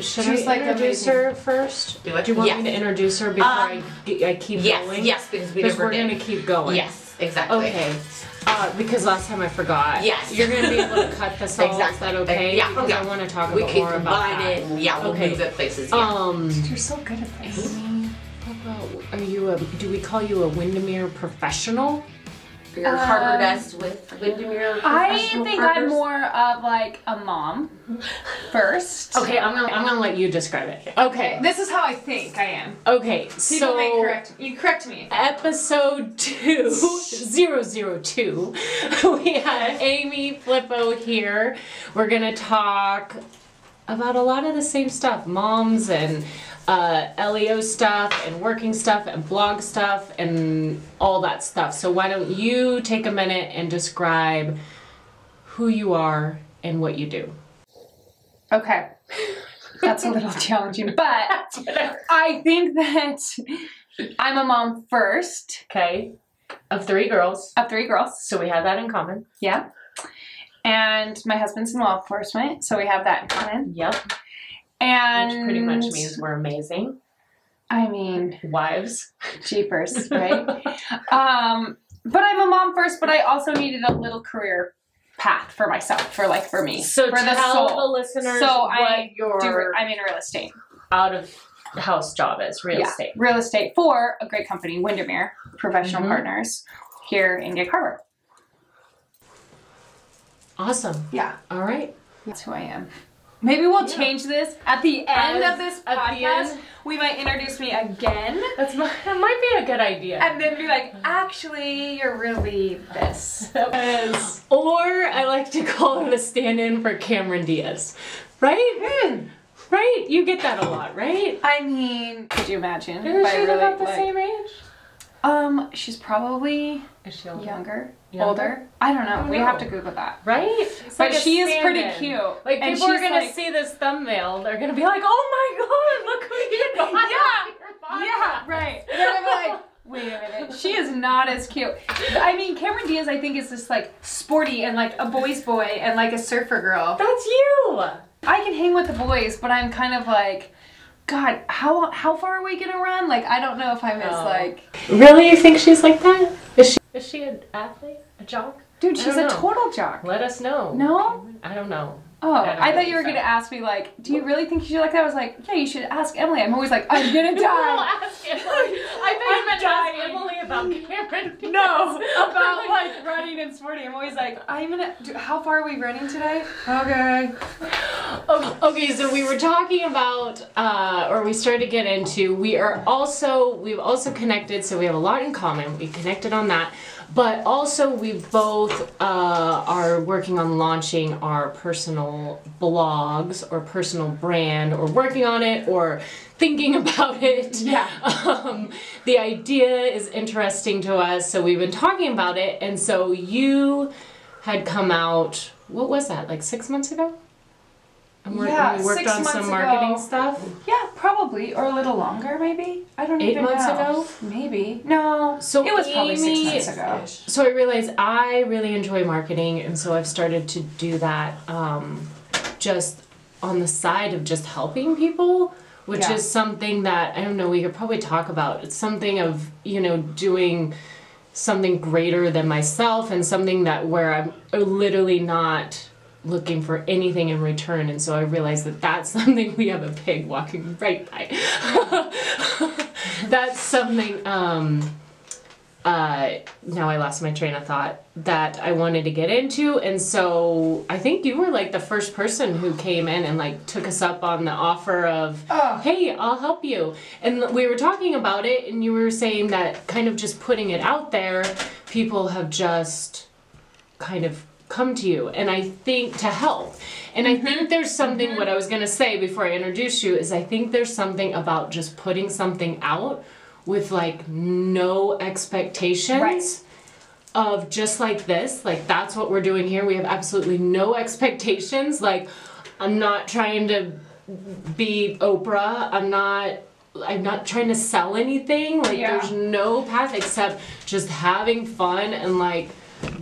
Should I introduce her first? Do you want me to introduce her before I keep going? Yes, because we're going to keep going. Yes, exactly. Okay. Because last time I forgot. Yes. You're going to be able to cut this all. Exactly. Is that okay? Yeah. Because I want to talk about more about that. It. Yeah, we'll move it places. Yeah. You're so good at this. Amy, are you do we call you a Windermere professional? You're Harvard-esque with Windermere. I think I'm more of like a mom first. Okay, I'm gonna let you describe it. Okay. This is how I think I am. Okay, People may correct you. Correct me. Episode 002, we had Amy Flippo here. We're gonna talk about a lot of the same stuff, moms and LEO stuff and working stuff and blog stuff and all that stuff. So why don't you take a minute and describe who you are and what you do? Okay. That's a little challenging, but I think that I'm a mom first. Okay. Of 3 girls. Of 3 girls. So we have that in common. Yeah. And my husband's in law enforcement, so we have that in common. Yep. And which pretty much means we're amazing. I mean, wives. Jeepers, right? But I'm a mom first, but I also needed a little career path for myself, for me. So for tell the listeners I'm in real estate. Out of house job is real estate. Real estate for a great company, Windermere Professional Partners, here in Gig Harbor. Awesome. Yeah. All right. That's who I am. Maybe we'll change this at the end of this podcast. We might introduce me again. That might be a good idea. And then be like, actually, you're really this. Or I like to call it a stand-in for Cameron Diaz. Right? Right? You get that a lot, right? I mean, could you imagine? Isn't she about the same age? She's probably younger, older. I don't know. We have to Google that. Right? But she is pretty cute. Like, and people are going to see this thumbnail. They're going to be like, oh my God, look who you got. Yeah, right. And they're going to be like, wait a minute. She is not as cute. I mean, Cameron Diaz, I think, is just like sporty and like a boy's boy and like a surfer girl. That's you. I can hang with the boys, but I'm kind of like, God, how far are we gonna run? Like, I don't know if I'm as like. Really, you think she's like that? Is she an athlete, a jock? Dude, she's a total jock. Let us know. No, I don't know. Oh, I thought you were gonna ask me like, do you really think you should like that? I was like, yeah, you should ask Emily. I'm always like, I'm gonna die. Ask Emily. I thought you meant ask Emily about Cameron. No, about like running and sporting. I'm always like, how far are we running today? Okay. Okay, so we were talking about, or we started to get into, we've also connected, so we have a lot in common. We connected on that. But also we both are working on launching our personal blogs or personal brand, or working on it, or thinking about it. Yeah. The idea is interesting to us, so we've been talking about it. And so you had come out, what was that, like 6 months ago? And we worked on some marketing stuff? Yeah, probably. Or a little longer, maybe. I don't even know. 8 months ago? Maybe. No. So it was probably 6 months ago. So I realized I really enjoy marketing, and so I've started to do that just on the side of just helping people, which is something that, I don't know, we could probably talk about. It's something of, doing something greater than myself, and something that where I'm literally not looking for anything in return. And so I realized that that's something, we have a pig walking right by. That's something, now I lost my train of thought, that I wanted to get into. And so I think you were like the first person who came in and like took us up on the offer of, hey, I'll help you. And we were talking about it, and you were saying that kind of just putting it out there, people have just kind of come to you, and I think to help. And I think there's something, what I was going to say before I introduce you is I think there's something about just putting something out with like no expectations of just like this, like that's what we're doing here. We have absolutely no expectations. Like, I'm not trying to be Oprah. I'm not trying to sell anything. Like there's no path except just having fun and like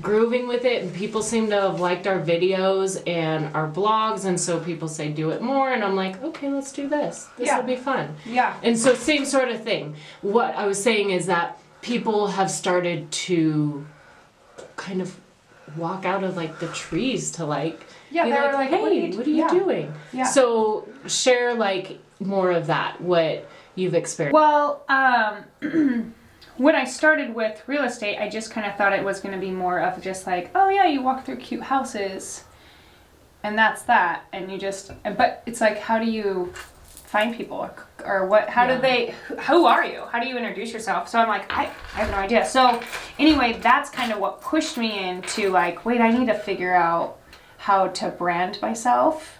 grooving with it, and people seem to have liked our videos and our blogs, and so people say do it more, and I'm like, okay, let's do this. This will be fun. Yeah. And so same sort of thing. What I was saying is that people have started to kind of walk out of like the trees to like Yeah, be they were like, like, hey, what are you doing? Yeah. So share like more of that, what you've experienced. Well, when I started with real estate, I just kind of thought it was going to be more of just like, oh yeah, you walk through cute houses and that's that. And you just, but it's like, how do you find people or what, how do they, who are you? How do you introduce yourself? So I'm like, I have no idea. So anyway, that's kind of what pushed me into like, wait, I need to figure out how to brand myself.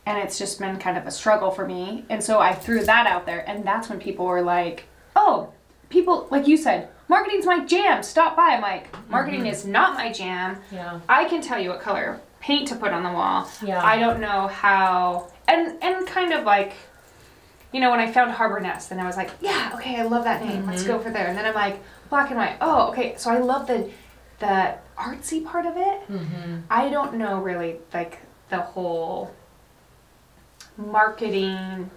And it's just been kind of a struggle for me. And so I threw that out there. And that's when people were like, oh, people, like you said, marketing's my jam. Stop by. I'm like, marketing is not my jam. Yeah. I can tell you what color paint to put on the wall. Yeah. I don't know how. And kind of like, you know, when I found Harbor Nest, and I was like, yeah, okay, I love that name. Let's go for there. And then I'm like, black and white. Oh, okay. So I love the artsy part of it. I don't know really like the whole marketing,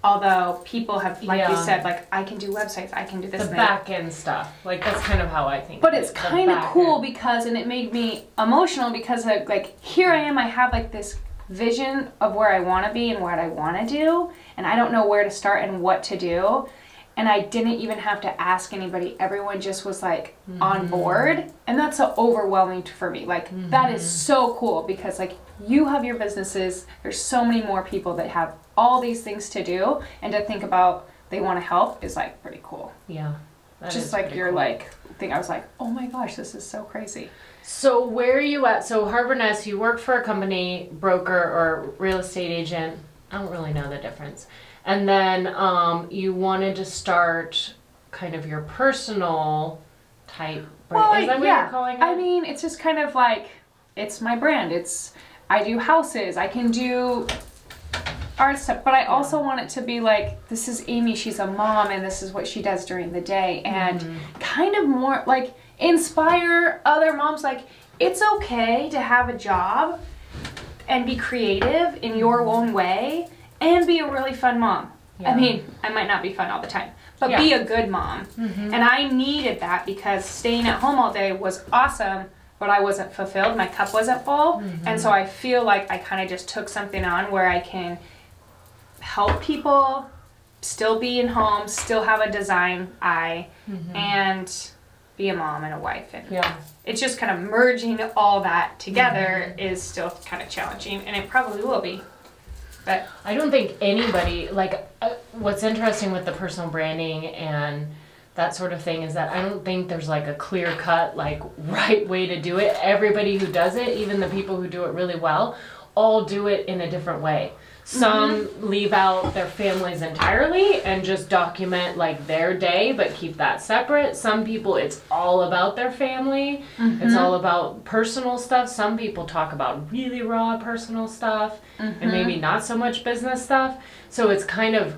although people have, like you said, like I can do websites, I can do this the back end stuff, like that's kind of how I think. But it's kind of cool because, and it made me emotional because of, like, here I am, I have like this vision of where I want to be and what I want to do, and I don't know where to start and what to do, and I didn't even have to ask anybody. Everyone just was like on board, and that's so overwhelming for me. Like that is so cool because like you have your businesses, there's so many more people that have all these things to do, and to think about they want to help is like pretty cool. Yeah. Just like your like thing, I was like, oh my gosh, this is so crazy. So where are you at? So Harbor Nest, you work for a company, broker or real estate agent. I don't really know the difference. And then you wanted to start kind of your personal type brand. Well, is that what you're calling it? I mean, it's just kind of like, it's my brand. I do houses, I can do art stuff, but I also want it to be like, this is Amy, she's a mom, and this is what she does during the day, and kind of more like inspire other moms. Like, it's okay to have a job and be creative in your own way and be a really fun mom. I mean, I might not be fun all the time, but be a good mom. And I needed that because staying at home all day was awesome, but I wasn't fulfilled. My cup wasn't full. And so I feel like I kind of just took something on where I can help people, still be in home, still have a design eye, and be a mom and a wife. And it's just kind of merging all that together is still kind of challenging, and it probably will be. But I don't think anybody, like, what's interesting with the personal branding and that sort of thing is that I don't think there's like a clear cut, like, right way to do it. Everybody who does it, even the people who do it really well, all do it in a different way. Some leave out their families entirely and just document like their day, but keep that separate. Some people, it's all about their family. It's all about personal stuff. Some people talk about really raw personal stuff and maybe not so much business stuff. So it's kind of,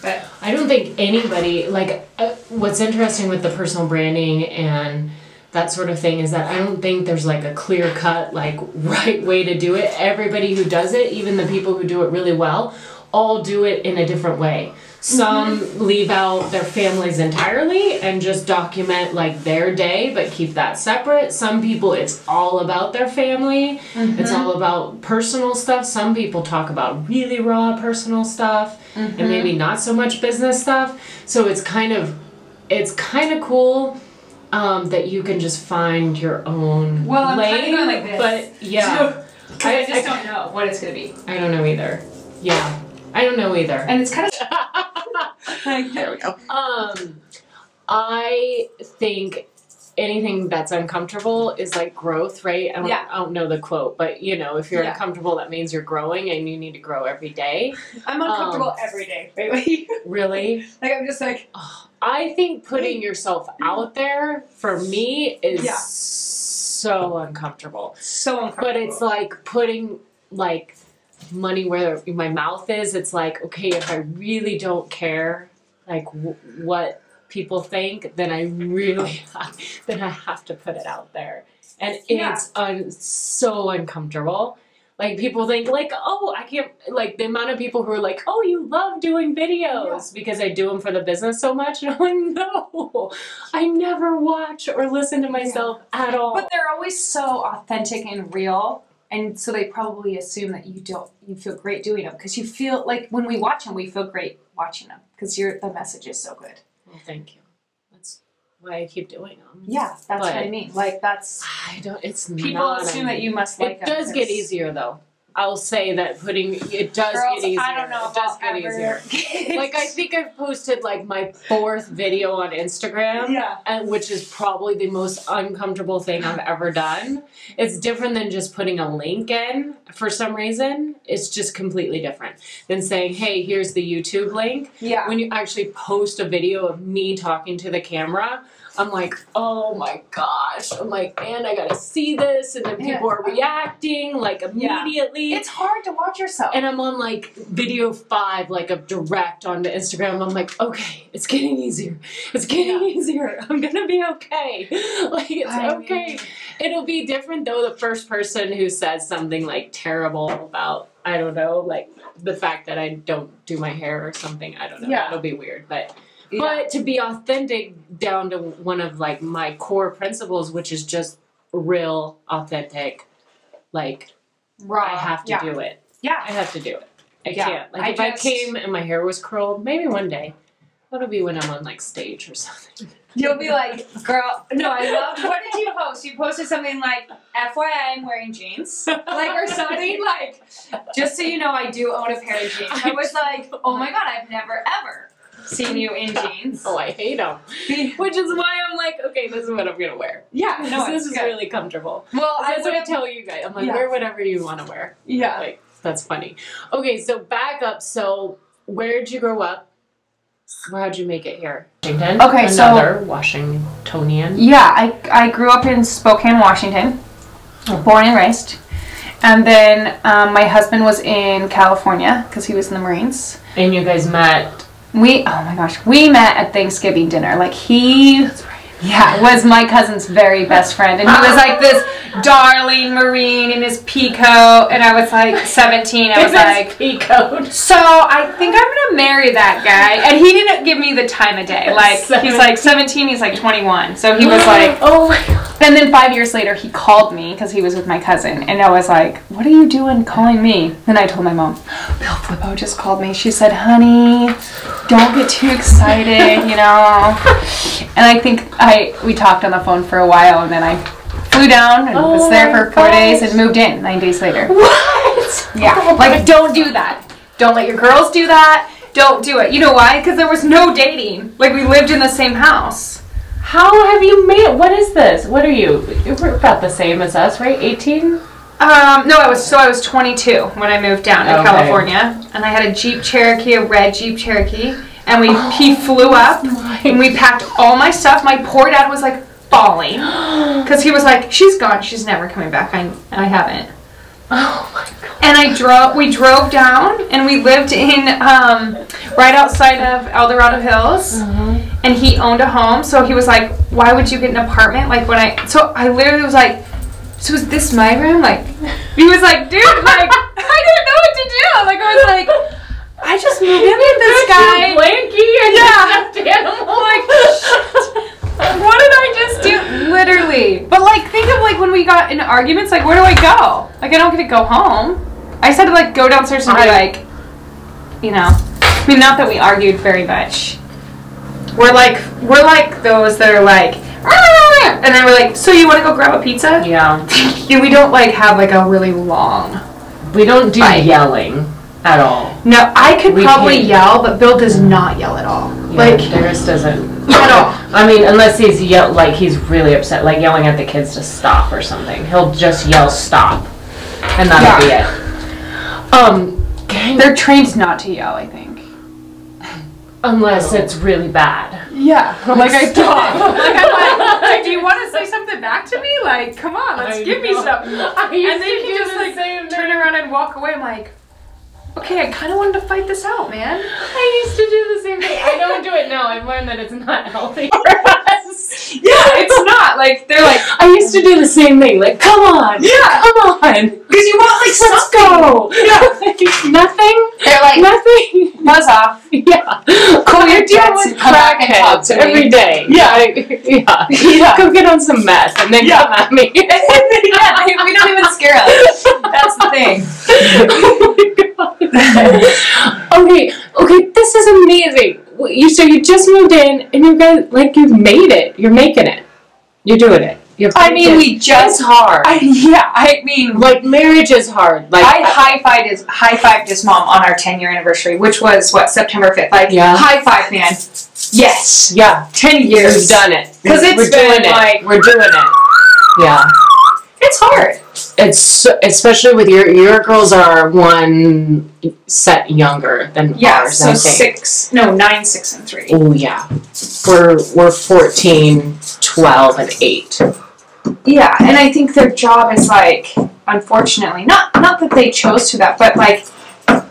but I don't think anybody, like, what's interesting with the personal branding and that sort of thing is that I don't think there's like a clear cut, like, right way to do it. Everybody who does it, even the people who do it really well, all do it in a different way. Some leave out their families entirely and just document like their day, but keep that separate. Some people, it's all about their family. It's all about personal stuff. Some people talk about really raw personal stuff and maybe not so much business stuff. So it's kind of cool. That you can just find your own I'm lane, kind of going like this. But yeah, So, I just don't know what it's gonna be. I don't know either. Yeah, I don't know either. And it's kind of like, there we go. I think anything that's uncomfortable is like growth, right? I don't know the quote, but you know, if you're uncomfortable, that means you're growing, and you need to grow every day. I'm uncomfortable every day. Wait. Really? Like, I'm just like. I think putting yourself out there for me is so uncomfortable. So uncomfortable. But it's like putting like money where my mouth is. It's like, okay, if I really don't care like what people think, then I really have to put it out there. And it's so uncomfortable. Like, people think, like, oh, I can't, like, the amount of people who are like, oh, you love doing videos because I do them for the business so much. And I'm like, no, I never watch or listen to myself at all. But they're always so authentic and real. And so they probably assume that you feel great doing them. Because you feel, like, when we watch them, we feel great watching them. Because the message is so good. Well, thank you. That's why I keep doing them. Yeah, that's what I mean. Like, that's... It's people not... assume that you must like them. It does get easier, though. I'll say that it does get easier. I don't know if I'll ever... Like, I think I've posted, like, my 4th video on Instagram. Yeah. And which is probably the most uncomfortable thing I've ever done. It's different than just putting a link in for some reason. It's just completely different than saying, hey, here's the YouTube link. Yeah. When you actually post a video of me talking to the camera, I'm like, oh my gosh. I'm like, man, I gotta see this. And then people are reacting, like, immediately. It's hard to watch yourself. And I'm on, like, video 5, like, of direct onto Instagram. I'm like, okay, it's getting easier. It's getting easier. I'm gonna be okay. Like, it's okay. It'll be different, though, the first person who says something, like, terrible about, I don't know, like, the fact that I don't do my hair or something. I don't know. Yeah. That'll be weird. But to be authentic down to one of, like, my core principles, which is just real, authentic, like, raw. I have to do it. Yeah. I have to do it. I can't. Like, if I came and my hair was curled, maybe one day. That'll be when I'm on, like, stage or something. You'll be like, girl, no, I loved, what did you post? You posted something like, FYI, I'm wearing jeans. Like, or something like, just so you know, I do own a pair of jeans. I was like, oh my God, I've never, ever seen you in jeans. Oh, I hate them. Which is why I'm like, okay, this is what I'm gonna wear. Yeah, no, this is really comfortable. Well, that's what I tell you guys. I'm like, wear whatever you want to wear. Yeah. Like, that's funny. Okay, so back up. So, where'd you grow up? How'd you make it here? Washington? Okay, Another Washingtonian. Yeah, I grew up in Spokane, Washington. Born and raised. And then my husband was in California because he was in the Marines. And you guys met... oh my gosh, we met at Thanksgiving dinner. Like, that's right. Yeah, was my cousin's very best friend. And he was like this darling Marine in his pea coat. And I was like 17. I was like, pea coat. So I think I'm going to marry that guy. And he didn't give me the time of day. Like, he's like 17, he's like 21. So he was like, oh my God. And then 5 years later, he called me because he was with my cousin. And I was like, what are you doing calling me? Then I told my mom, Bill Flippo just called me. She said, honey, don't get too excited, you know. And I think we talked on the phone for a while. And then I flew down and was there for 4 days and moved in 9 days later. What? Yeah. Like, don't do that. Don't let your girls do that. Don't do it. You know why? Because there was no dating. Like, we lived in the same house. How have you made it? What is this? What are you? You're about the same as us, right? 18? No, I was 22 when I moved down to California, and I had a Jeep Cherokee, a red Jeep Cherokee, and he flew up, and we packed all my stuff. My poor dad was like bawling because he was like, "She's gone. She's never coming back." I haven't. Oh my God. And we drove down, and we lived in right outside of El Dorado Hills. And he owned a home, so he was like, why would you get an apartment? Like, so I literally was like, so is this my room? Like, he was like, dude, like, I didn't know what to do. Like, I was like, I just moved in with this guy. Blankie and stuffed animal. Like, what did I just do? Literally. But, like, think of, like, when we got in arguments, like, where do I go? Like, I don't get to go home. I just had to, like, go downstairs and be like, you know. I mean, not that we argued very much. We're like those that are like, and then we're like, so you want to go grab a pizza? Yeah. We don't like have like a really long. We don't do yelling at all. No, I could probably yell, but Bill does not yell at all. Yeah, like Darius doesn't at all. I mean, unless he's he's really upset, like yelling at the kids to stop or something. He'll just yell stop, and that'll be it. They're trained not to yell, I think. Unless it's really bad. Yeah. Like I don't. Like I'm like, do you want to say something back to me? Like, come on, let's give me something. And then he just like turn around and walk away. I'm like, okay, I kind of wanted to fight this out, man. I used to do the same thing. I don't do it now. I've learned that it's not healthy for us. Yeah, it's not. Like, they're like... I used to do the same thing. Like, come on. Yeah. Come on. Because you want, like, Let's something. go. Yeah. Nothing? They're like, Nothing. buzz off. Yeah. Cool You're your dealing jets with and come back and talk crackheads to me. every day. Yeah. Yeah. Yeah. Go get on some meth and then come at me. Yeah, we don't even scare us. That's the thing. Oh my God. Okay, this is amazing. So you just moved in and you guys, like, you've made it. You're making it. You're doing it. I mean, we just... It's hard. I mean... Like, marriage is hard. Like, I high-fived his mom on our 10-year anniversary, which was, September 5th. Like, high five, man. Yes. Yeah. 10 years. We've done it. Because We're doing it. We're doing it. Yeah. It's hard. It's especially with your girls are one set younger than ours. So I think. 9, 6, and 3. Oh yeah, we're 14, 12, and 8. Yeah, and I think their job is like, unfortunately, not that they chose to that, but like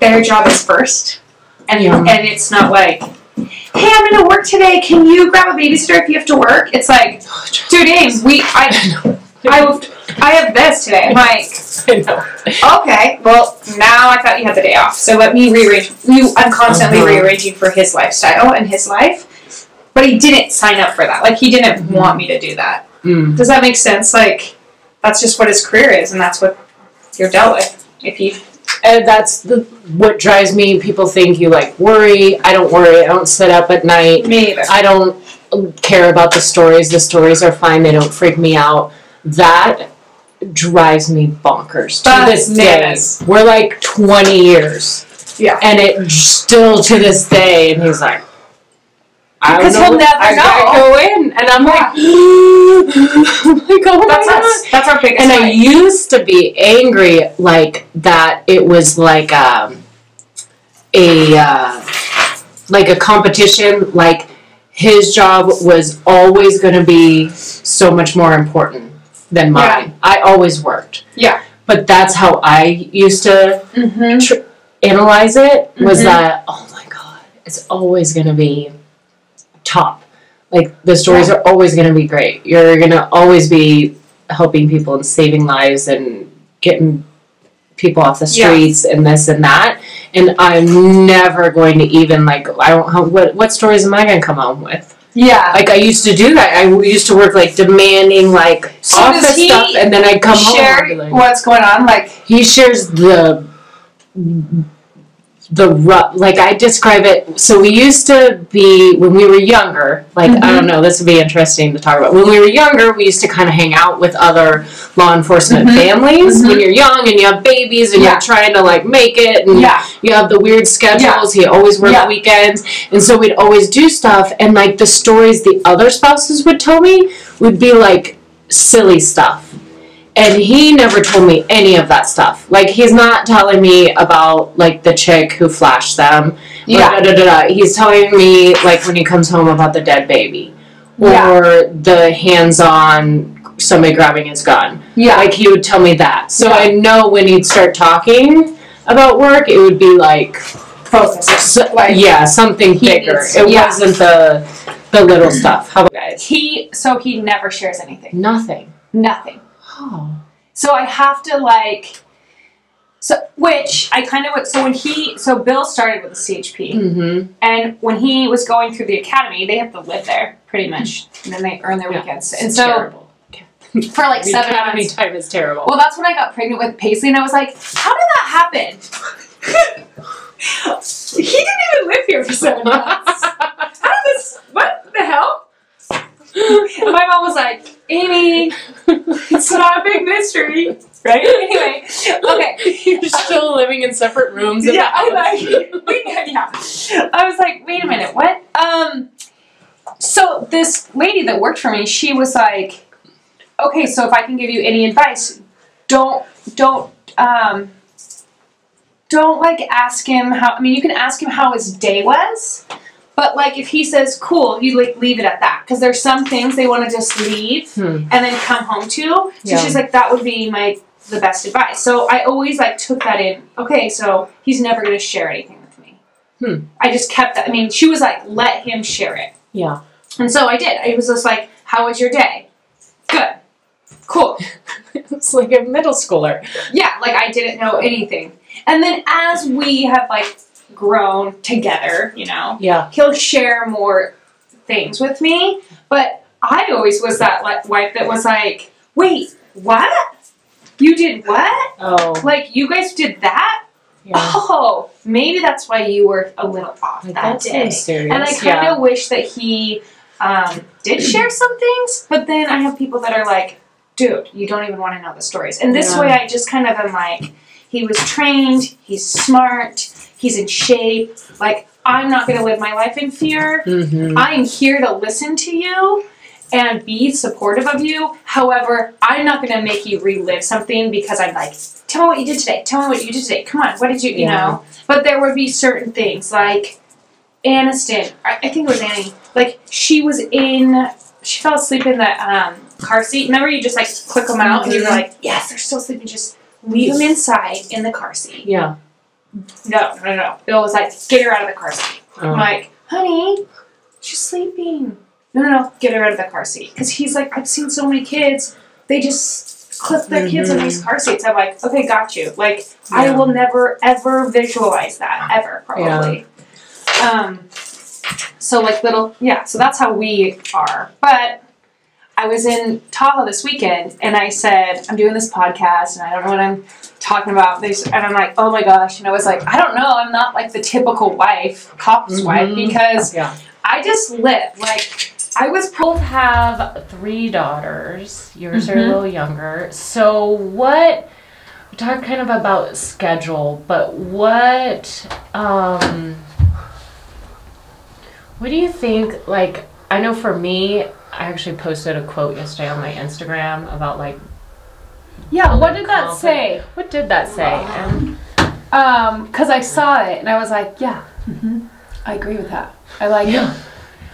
their job is first, and it's not like, hey, I'm gonna work today. Can you grab a babysitter if you have to work? It's like, dude, I have this today. I'm like, I know. Okay, well, now I thought you had the day off, so let me rearrange. I'm constantly rearranging for his lifestyle and his life, but he didn't sign up for that. Like, he didn't want me to do that. Does that make sense? Like, that's just what his career is, and that's what you're dealt with. And that's what drives me. People think you, like, worry. I don't worry. I don't sit up at night. Me either. I don't care about the stories. The stories are fine. They don't freak me out. That drives me bonkers to this day. We're like 20 years. Yeah. And it still to this day, and he's like, because he'll never know. I gotta go in, and I'm like, oh my God. That's our biggest And fight. I used to be angry like that. It was like a competition. Like, his job was always going to be so much more important than mine. Yeah. I always worked. Yeah. But that's how I used to analyze it, was that, oh my God, it's always going to be top. Like, the stories are always going to be great. You're going to always be helping people and saving lives and getting people off the streets and this and that. And I'm never going to even, like, what stories am I going to come home with? Yeah. Like, I used to do that. I used to work, like, demanding, like, office stuff, and then I'd come home and be like, what's going on? Like, he shares like, I describe it, so we used to be, when we were younger, like, I don't know, this would be interesting to talk about. When we were younger, we used to kind of hang out with other law enforcement families. When you're young and you have babies and you're trying to, like, make it, and you have the weird schedules, he always worked weekends, and so we'd always do stuff, and, like, the stories the other spouses would tell me would be, like, silly stuff. And he never told me any of that stuff. Like, he's not telling me about, like, the chick who flashed them. He's telling me, like, when he comes home, about the dead baby. Or the hands-on somebody grabbing his gun. Yeah. Like, he would tell me that. So I know when he'd start talking about work, it would be, like... focus. Something bigger. It wasn't the little stuff. How about guys? He never shares anything. Nothing. Oh. So I have to, like, which I kind of, so Bill started with the CHP, and when he was going through the academy, they have to live there, pretty much, and then they earn their weekends. And so, terrible. For like 7 academy months. time is terrible. Well, that's when I got pregnant with Paisley, and I was like, how did that happen? He didn't even live here for 7 months. What the hell? And my mom was like, Amy, it's not a big mystery, right? Anyway, okay. You're still living in separate rooms. I was like, wait a minute, what? So this lady that worked for me, she was like, okay, so if I can give you any advice, don't like ask him how. I mean, you can ask him how his day was. But, like, if he says, cool, you, like, leave it at that. Because there's some things they want to just leave and then come home to. So she's like, that would be the best advice. So I always, like, took that in. Okay, so he's never going to share anything with me. I just kept that. I mean, she was like, let him share it. Yeah. And so I did. It was just like, How was your day? Good. Cool. It's like a middle schooler. Yeah, like I didn't know anything. And then as we have like grown together, you know, he'll share more things with me. But I always was that like wife that was like, wait, what? You did what? Oh. Like you guys did that? Yeah. Oh, maybe that's why you were a little off Like, that day. Serious. And I kind of wish that he did share some things, but then I have people that are like, dude, you don't even want to know the stories. And this way I just kind of am like, he was trained, he's smart, he's in shape. Like, I'm not going to live my life in fear. I'm here to listen to you and be supportive of you. However, I'm not going to make you relive something because I'm like, tell me what you did today. Tell me what you did today. Come on, what did you, you know? But there would be certain things like Aniston, I think it was Annie, like she fell asleep in the car seat. Remember you just like click them out and you were like, yes, they're still sleeping. Just leave them inside in the car seat. Yeah. No. Bill was like, get her out of the car seat. I'm like, honey, she's sleeping. No, get her out of the car seat. Because he's like, I've seen so many kids, they just clip their kids in these car seats. I'm like, okay, got you. Like, I will never, ever visualize that, ever, probably. So like so that's how we are. But I was in Tahoe this weekend and I said, I'm doing this podcast and I don't know what I'm talking about. And I'm like, oh my gosh. And I was like, I don't know. I'm not like the typical cop's wife because I just live. Like, I was both have 3 daughters. Yours are a little younger. So what, we talked kind of about schedule, but what do you think, like, I know for me, I actually posted a quote yesterday on my Instagram about, like... Yeah, what did that say? What did that say? Because I saw it, and I was like, I agree with that. I like it.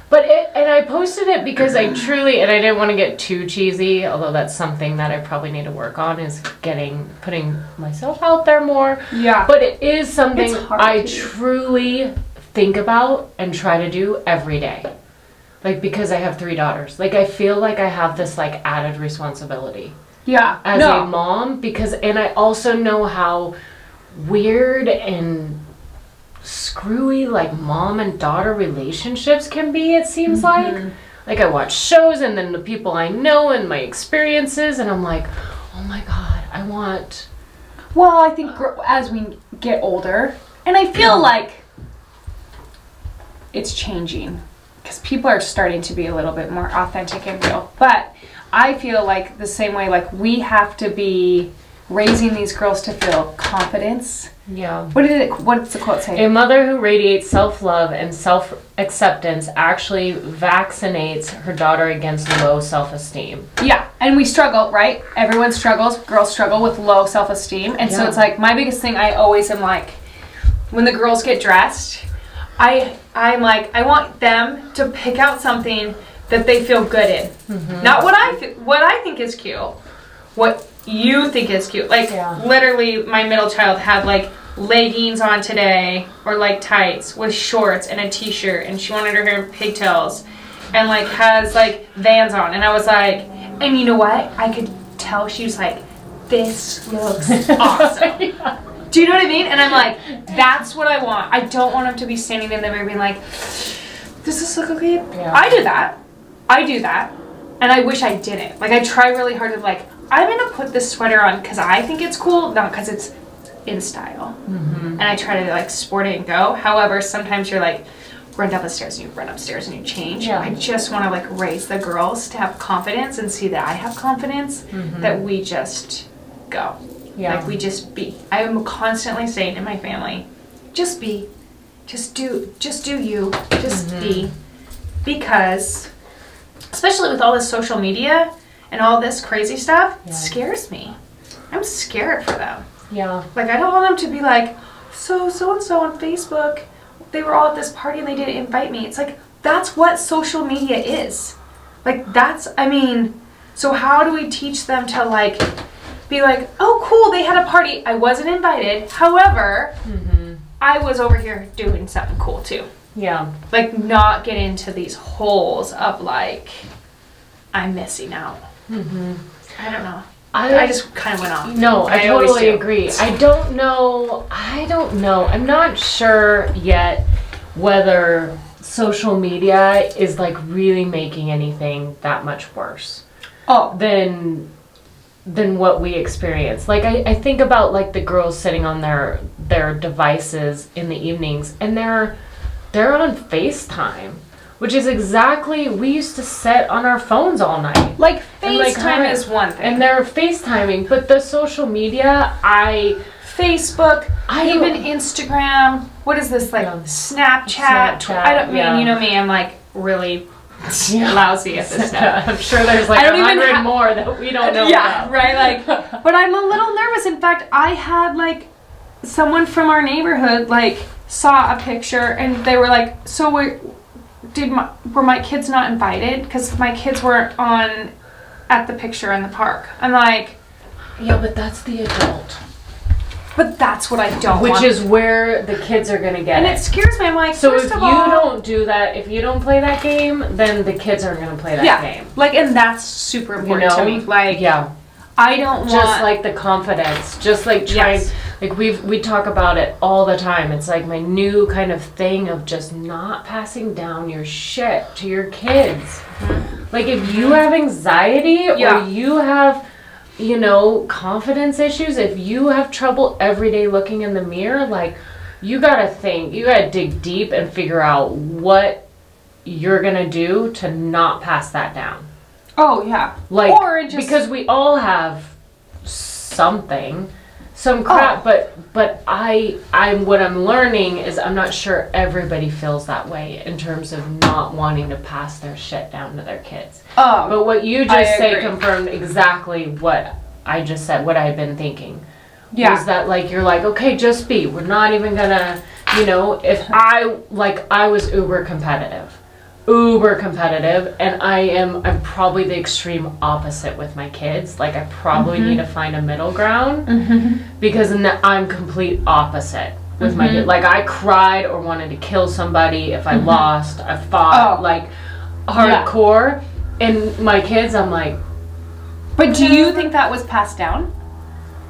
But and I posted it because I truly, and I didn't want to get too cheesy, although that's something that I probably need to work on, is putting myself out there more. Yeah. But it is something I truly think about and try to do every day. Like, because I have 3 daughters. Like, I feel like I have this, like, added responsibility. Yeah. As a mom, and I also know how weird and screwy, like, mom and daughter relationships can be, it seems like. Like, I watch shows and then the people I know and my experiences, and I'm like, oh my God, I want... Well, I think as we get older, and I feel like it's changing because people are starting to be a little bit more authentic and real. But I feel like the same way, like we have to be raising these girls to feel confidence. Yeah. What's the quote say? A mother who radiates self-love and self-acceptance actually vaccinates her daughter against low self-esteem. Yeah, and we struggle, right? Everyone struggles. Girls struggle with low self-esteem. And so it's like my biggest thing, I always am like, when the girls get dressed, I'm like, I want them to pick out something that they feel good in. Not what I think is cute. What you think is cute. Like, literally, my middle child had, like, leggings on today, or, like, tights with shorts and a t-shirt, and she wanted her hair in pigtails, and, like, has, like, Vans on. And I was like, and you know what? I could tell she was like, this looks awesome. Do you know what I mean? And I'm like, that's what I want. I don't want them to be standing in the mirror being like, does this look okay? Yeah. I do that. And I wish I didn't. Like, I try really hard to, like, I'm going to put this sweater on because I think it's cool, not because it's in style. And I try to, like, sport it and go. However, sometimes you're like, run down the stairs and you run upstairs and you change. Yeah. I just want to, like, raise the girls to have confidence and see that I have confidence, that we just go. Yeah. Like, we just be. I am constantly saying to my family, just be. Just do you. Just be. Because, especially with all this social media and all this crazy stuff, it scares me. I'm scared for them. Yeah. Like, I don't want them to be like, so-and-so on Facebook, they were all at this party and they didn't invite me. It's like, that's what social media is. Like, so how do we teach them to, like, be like, oh, cool, they had a party. I wasn't invited. However, I was over here doing something cool, too. Yeah. Like, not get into these holes of, like, I'm missing out. Mm-hmm. I don't know. I just kind of went off. No, I totally agree. I don't know. I'm not sure yet whether social media is like really making anything that much worse. Than what we experience. Like I think about like the girls sitting on their devices in the evenings, and they're on FaceTime, which is exactly, we used to sit on our phones all night. Like FaceTime is one thing. And they're FaceTiming, but the social media, Facebook, even Instagram, what is this, like Snapchat? I don't mean, you know me, I'm like really lousy at this stuff. I'm sure there's like 100 more that we don't know about. Right, like, but I'm a little nervous. In fact, I had like someone from our neighborhood like saw a picture and they were like, so were my kids not invited? Because my kids weren't at the picture in the park. I'm like, yeah, but that's the adult. But that's what I don't want. Which is where the kids are going to get and it scares me. I'm like, so if you don't do that, if you don't play that game, then the kids aren't going to play that game. Like, and that's super important to me. Like, I don't want... Just like the confidence. Just like trying... Like, we talk about it all the time. It's like my new kind of thing of just not passing down your shit to your kids. Mm-hmm. Like, if you have anxiety or you have... you know, confidence issues, if you have trouble every day looking in the mirror, like, you gotta dig deep and figure out what you're gonna do to not pass that down. Oh, yeah. Like, or just, because we all have some crap, but what I'm learning is I'm not sure everybody feels that way in terms of not wanting to pass their shit down to their kids. But what you just said confirmed exactly what I just said, what I've been thinking. Yeah. Was that like, you're like, okay, just be. We're not even gonna, you know, if I was uber competitive, and I'm probably the extreme opposite with my kids. Like, I probably need to find a middle ground because I'm complete opposite with my kids. Like, I cried or wanted to kill somebody if I lost. I fought like hardcore. And my kids, I'm like... But do you think that was passed down?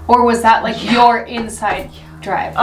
Or was that like your inside drive?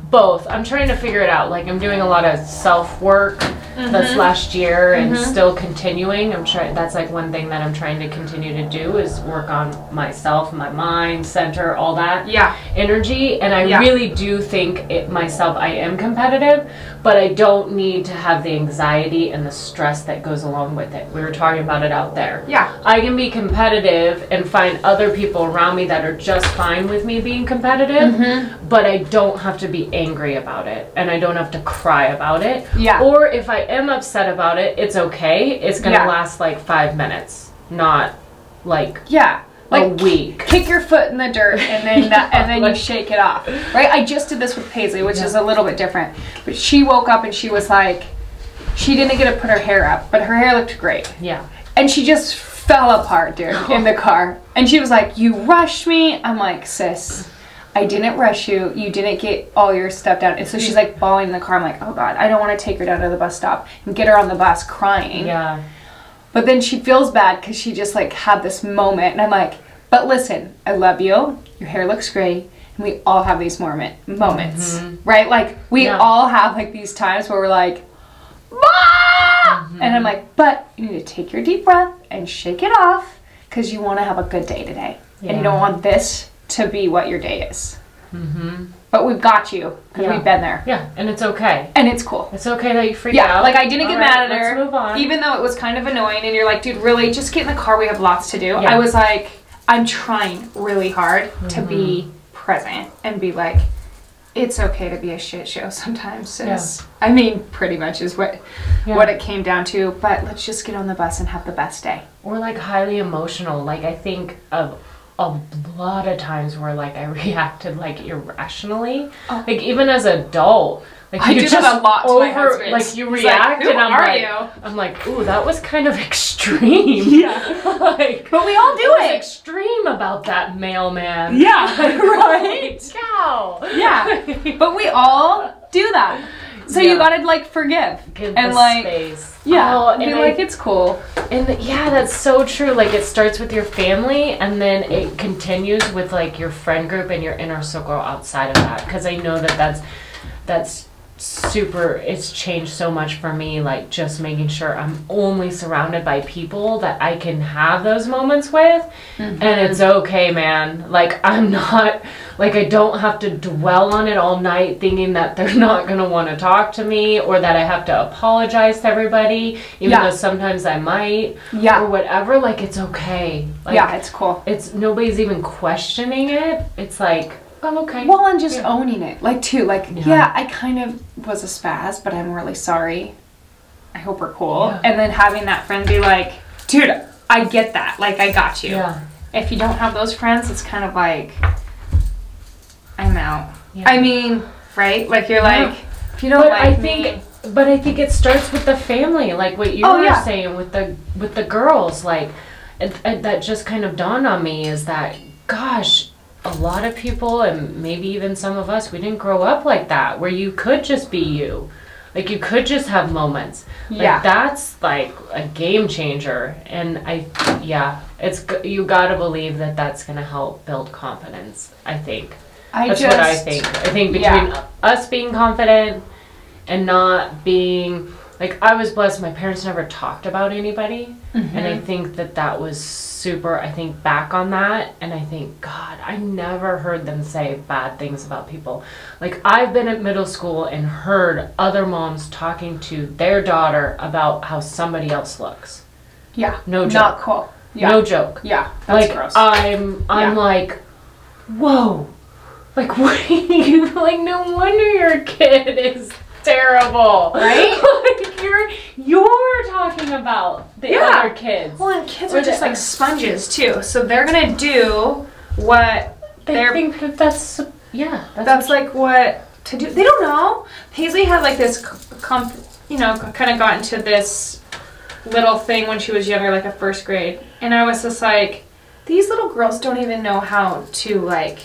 Both. I'm trying to figure it out. Like, I'm doing a lot of self-work this last year and still continuing. That's like one thing that I'm trying to continue to do is work on myself, my mind, center, all that energy. And I really do think I am competitive, but I don't need to have the anxiety and the stress that goes along with it. We were talking about it out there. Yeah. I can be competitive and find other people around me that are just fine with me being competitive, but I don't have to be angry about it and I don't have to cry about it. Yeah. Or if I am upset about it, it's okay. It's gonna last like 5 minutes, not like a week. Kick your foot in the dirt and then and then you shake it off. Right? I just did this with Paisley, which is a little bit different. But she woke up and she was like, she didn't get to put her hair up, but her hair looked great. Yeah. And she just fell apart, dude, in the car. And she was like, "You rushed me." I'm like, "Sis, I didn't rush you. You didn't get all your stuff down." And so she's like bawling in the car. I'm like, "Oh God, I don't want to take her down to the bus stop and get her on the bus crying." Yeah. But then she feels bad because she just like had this moment. And I'm like, "But listen, I love you. Your hair looks great. And we all have these moments, right? Like we all have like these times where we're like, ah! And I'm like, but you need to take your deep breath and shake it off because you want to have a good day today. And you don't want this to be what your day is. But we've got you because we've been there. Yeah, and it's okay. And it's cool. It's okay that you freaked out. Yeah, like I didn't get mad at her. Let's move on. Even though it was kind of annoying and you're like, dude, really, just get in the car. We have lots to do. Yeah. I was like, I'm trying really hard to be present and be like, it's okay to be a shit show sometimes, sis. Yeah. I mean, pretty much is what it came down to. But let's just get on the bus and have the best day. Or like highly emotional. Like I think of a lot of times where like I reacted like irrationally. Like even as an adult. Like I do that a lot to my husband. Like you react like, and I'm like, ooh, that was kind of extreme. Yeah. Like, but we all do it. Extreme about that mailman. Yeah. Right. Cow. Yeah. But we all do that. So you gotta like forgive give and the like space. yeah, Oh, be like it's cool. And yeah, that's so true. Like it starts with your family, and then it continues with like your friend group and your inner circle outside of that. Because I know that that's super. It's changed so much for me. Like just making sure I'm only surrounded by people that I can have those moments with, and it's okay, man. Like I'm not. Like, I don't have to dwell on it all night thinking that they're not going to want to talk to me or that I have to apologize to everybody, even though sometimes I might or whatever. Like, it's okay. Like, yeah, it's cool. It's nobody's even questioning it. It's like, oh, okay. Well, and just owning it. Like, too. Like, I kind of was a spaz, but I'm really sorry. I hope we're cool. Yeah. And then having that friend be like, dude, I get that. Like, I got you. Yeah. If you don't have those friends, it's kind of like... I'm out. Yeah. I mean, right? Like you're like, if you don't like me. But I think it starts with the family, like what you were saying with the girls. Like that just kind of dawned on me is that, gosh, a lot of people and maybe even some of us, we didn't grow up like that, where you could just be you. Like you could just have moments. Like that's like a game changer. And it's you got to believe that that's going to help build confidence, I think. That's what I think. I think between us being confident and not being... Like, I was blessed. My parents never talked about anybody. And I think that was super... I think back on that. And I think, God, I never heard them say bad things about people. Like, I've been at middle school and heard other moms talking to their daughter about how somebody else looks. Yeah. No joke. Not cool. Yeah. No joke. Yeah. That's like, gross. I'm like, whoa. Like, what are you, like, no wonder your kid is terrible. Right? Like, you're talking about the other kids. Well, and kids are just like sponges, too. So they're going to do what they think that's like what to do. They don't know. Paisley had like this, kind of got into this little thing when she was younger, like a first grade. And I was just like, these little girls don't even know how to, like,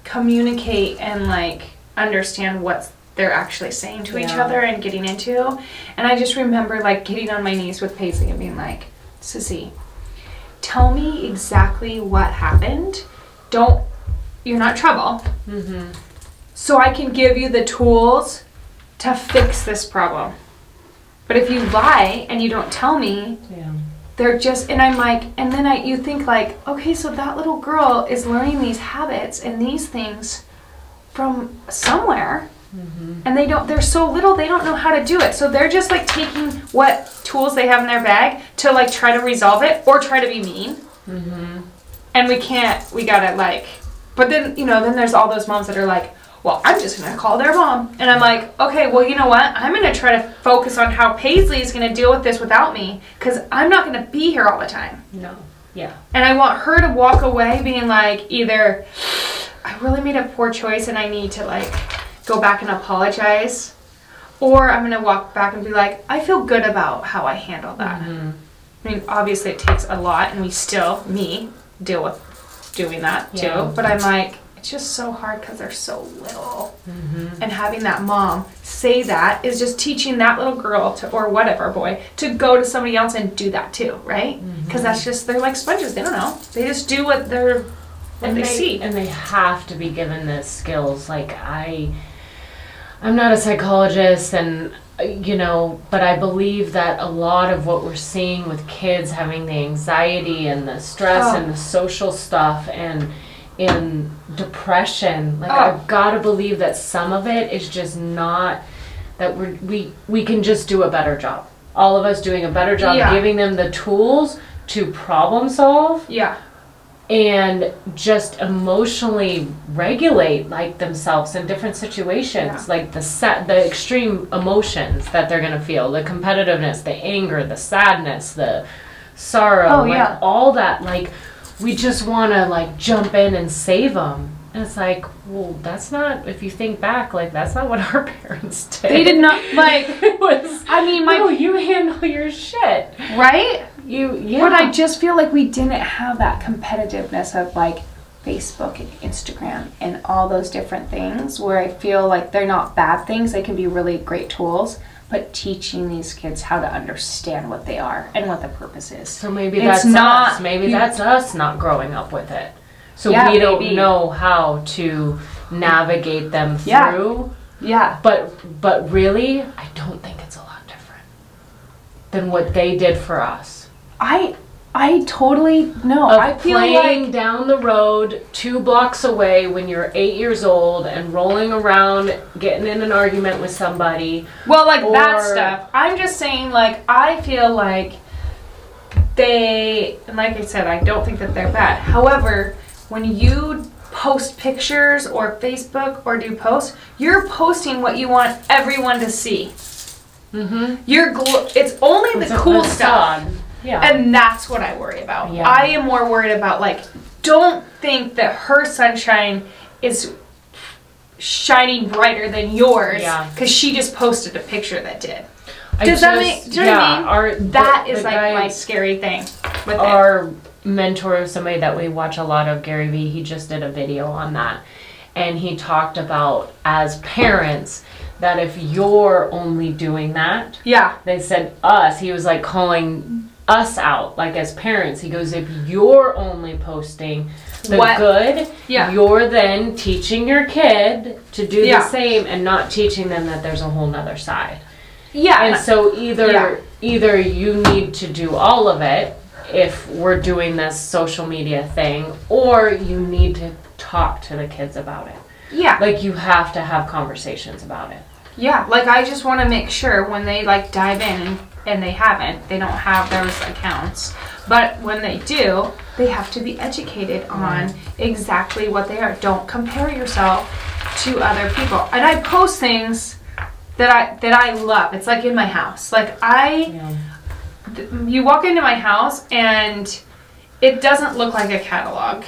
communicate and like understand what they're actually saying to each other and getting into. And I just remember like getting on my knees with Paisley and being like, Sissy, tell me exactly what happened. You're not trouble. So I can give you the tools to fix this problem. But if you lie and you don't tell me, they're just, and I'm like, and then you think like, okay, so that little girl is learning these habits and these things from somewhere, and they're so little, they don't know how to do it. So they're just like taking what tools they have in their bag to like try to resolve it or try to be mean. And we gotta like, but then, then there's all those moms that are like, well, I'm just going to call their mom. And I'm like, okay, well, you know what? I'm going to try to focus on how Paisley is going to deal with this without me, because I'm not going to be here all the time. No. Yeah. And I want her to walk away being like, either I really made a poor choice and I need to like go back and apologize, or I'm going to walk back and be like, I feel good about how I handled that. I mean, obviously it takes a lot, and me deal with doing that too. But I'm like, it's just so hard because they're so little. And having that mom say that is just teaching that little girl or whatever boy to go to somebody else and do that too, right? Because that's just, they're like sponges. They don't know. They just do what they see. And they have to be given the skills. Like I'm not a psychologist, and but I believe that a lot of what we're seeing with kids having the anxiety and the stress and the social stuff and in depression, like I've got to believe that some of it is just not that we can just do a better job. All of us doing a better job giving them the tools to problem solve. And just emotionally regulate like themselves in different situations, like the extreme emotions that they're gonna feel, the competitiveness, the anger, the sadness, the sorrow, all that. Like we just want to like jump in and save them. And it's like, well, that's not, if you think back, like, that's not what our parents did. They did not, like, it was, I mean, you handle your shit. Right? But I just feel like we didn't have that competitiveness of, like, Facebook and Instagram and all those different things where I feel like they're not bad things. They can be really great tools, but teaching these kids how to understand what they are and what the purpose is. So maybe that's us. Maybe that's us not growing up with it. So we don't know how to navigate them through. Yeah. But really, I don't think it's a lot different than what they did for us. I totally know. I feel playing like down the road 2 blocks away when you're 8 years old and rolling around, getting in an argument with somebody. Well, like that stuff. I'm just saying, like, I feel like they, and like I said, I don't think that they're bad. However, when you post pictures or Facebook or do posts, you're posting what you want everyone to see. Mm-hmm. It's only the cool stuff. Yeah. And that's what I worry about. Yeah. I am more worried about, like, don't think that her sunshine is shining brighter than yours because she just posted a picture that did. Does that make, do you know what I mean? That is like my scary thing with our mentor, somebody that we watch a lot of, Gary Vee, he just did a video on that. And he talked about, as parents, that if you're only doing that, they said us, he was like calling us out, like as parents. He goes, if you're only posting the good, you're then teaching your kid to do the same and not teaching them that there's a whole nother side. Yeah. And so either you need to do all of it if we're doing this social media thing, or you need to talk to the kids about it. Yeah. Like, you have to have conversations about it. Yeah, like, I just want to make sure when they, like, dive in, and they don't have those accounts, but when they do, they have to be educated on exactly what they are. Don't compare yourself to other people. And I post things that I love. It's like in my house. Like, you walk into my house and it doesn't look like a catalog.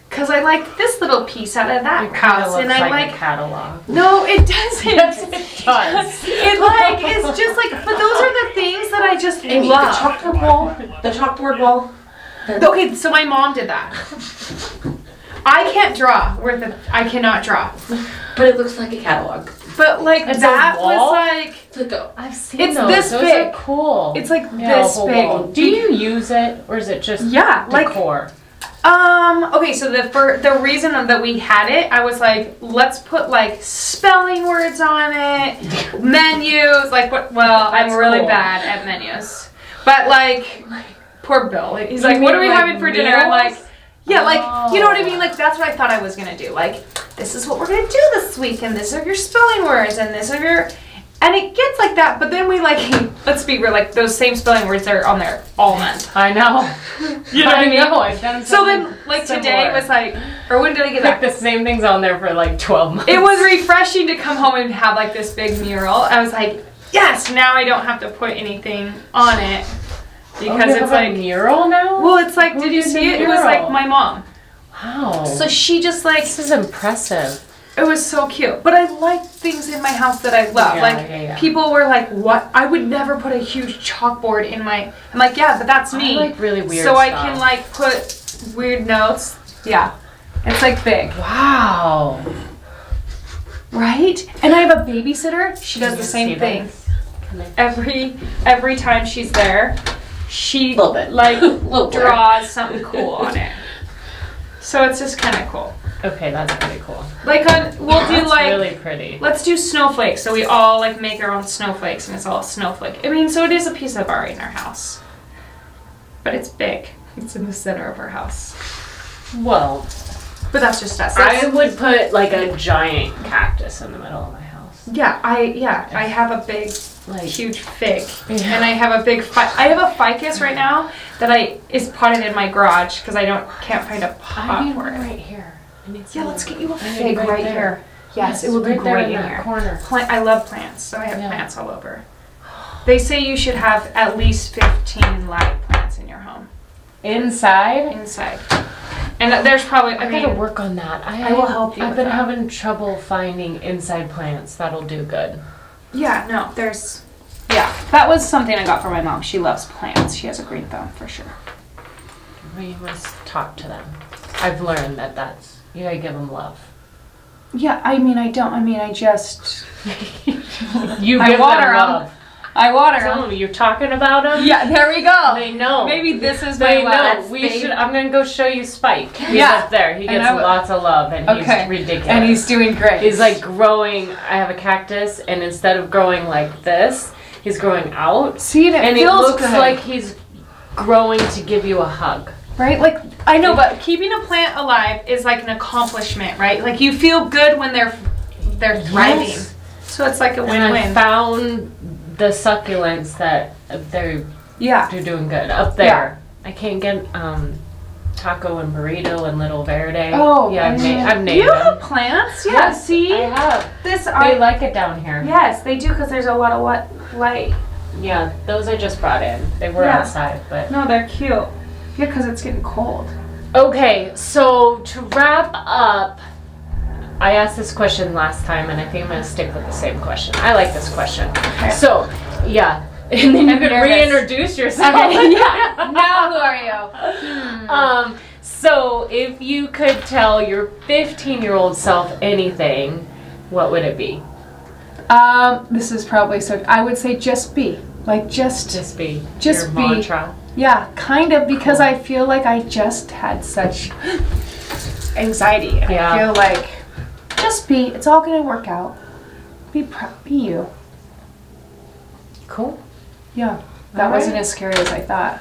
Because I like this little piece out of that house, and I like a catalog. No, it doesn't. Yes, it does. It's just like, but those are the things that I just love. The chalkboard wall. Okay, so my mom did that. I can't draw. I cannot draw. But it looks like a catalog. But like that was like. I've seen it's those. This those big. Are cool. It's like this big. Wall. Do you use it, or is it just decor? Okay, so the reason that we had it, I was like, let's put like spelling words on it, menus, like what, well, I'm really bad at menus. But like, poor Bill, he's like, what are we having for dinner? I'm like, yeah, like, you know what I mean? Like, that's what I thought I was gonna do. Like, this is what we're gonna do this week, and this are your spelling words, and this are your, and it gets like that, but then we like, let's be real, like those same spelling words are on there all month. I know. You know what I mean? I've done so then, like today was like, or when did I get like that? The same thing's on there for like 12 months. It was refreshing to come home and have like this big mural. I was like, yes, now I don't have to put anything on it. Because it's like a mural now? Well, it's like, did you see it? It was like my mom. Wow. So she just like, this is impressive. It was so cute. But I like things in my house that I love. People were like, what? I would never put a huge chalkboard in my... I'm like, yeah, but that's me. I like really weird stuff. So I can like put weird notes. Yeah. It's like big. Wow. Right? And I have a babysitter. She does the same thing. Every time she's there, she like draws something cool on it. So it's just kind of cool. Okay, that's pretty cool. Like we'll do like really pretty. Let's do snowflakes. So we all like make our own snowflakes, and it's all snowflake. I mean, so it is a piece of art in our house, but it's big. It's in the center of our house. Well, but that's just us. I would put like a giant cactus in the middle of my house. Yeah, I have a big, like, huge fig, and I have a big. I have a ficus right now that is potted in my garage because I can't find a pot for it. Right here. Yeah, let's get you a fig right here. Yes, it would be great in here. Corner. I love plants, so I have plants all over. They say you should have at least 15 live plants in your home. Inside? Inside. And there's probably, I mean, gotta work on that. I will help you. I've been having trouble finding inside plants that'll do good. Yeah, no, that was something I got from my mom. She loves plants. She has a green thumb for sure. We must talk to them. I've learned that that's, you gotta give them love. Yeah, I mean, I don't. I mean, I just. You I give water them 'em. love. I water Tell them. them you're talking about them. Yeah, there we go. They know. Maybe this is They my know. love. We should. I'm gonna go show you Spike. He's Yeah. up there. He And gets I would- lots of love, and Okay. he's ridiculous. And he's doing great. He's like growing. I have a cactus, and instead of growing like this, he's growing out. See, and it And feels it looks good. like he's growing to give you a hug. Right? Like, I know, but keeping a plant alive is like an accomplishment, right? Like, you feel good when they're thriving. Yes. So it's like a And I win-win. found the succulents that they're Yeah. doing good up there. I can't get taco and burrito and little verde. Oh, yeah, I've named you them. have plants? Yeah, Yes, see? I have. This They like it down here. Yes, they do because there's a lot of light. Yeah, those I just brought in. They were Yeah. outside, but No, they're cute. Yeah, because it's getting cold. okay. So to wrap up, I asked this question last time, and I think I'm gonna stick with the same question. I like this question. Okay. So yeah, and then you I'm could nervous. reintroduce yourself. Okay, yeah. Now who are you? So if you could tell your 15-year-old self anything, what would it be? This is probably so. I would say just be. Like, Just be. Just your be. mantra. Yeah, kind of, because I feel like I just had such anxiety. And Yeah. I feel like just be. It's all gonna work out. Be you. Cool. Yeah, that All wasn't right. as scary as I thought.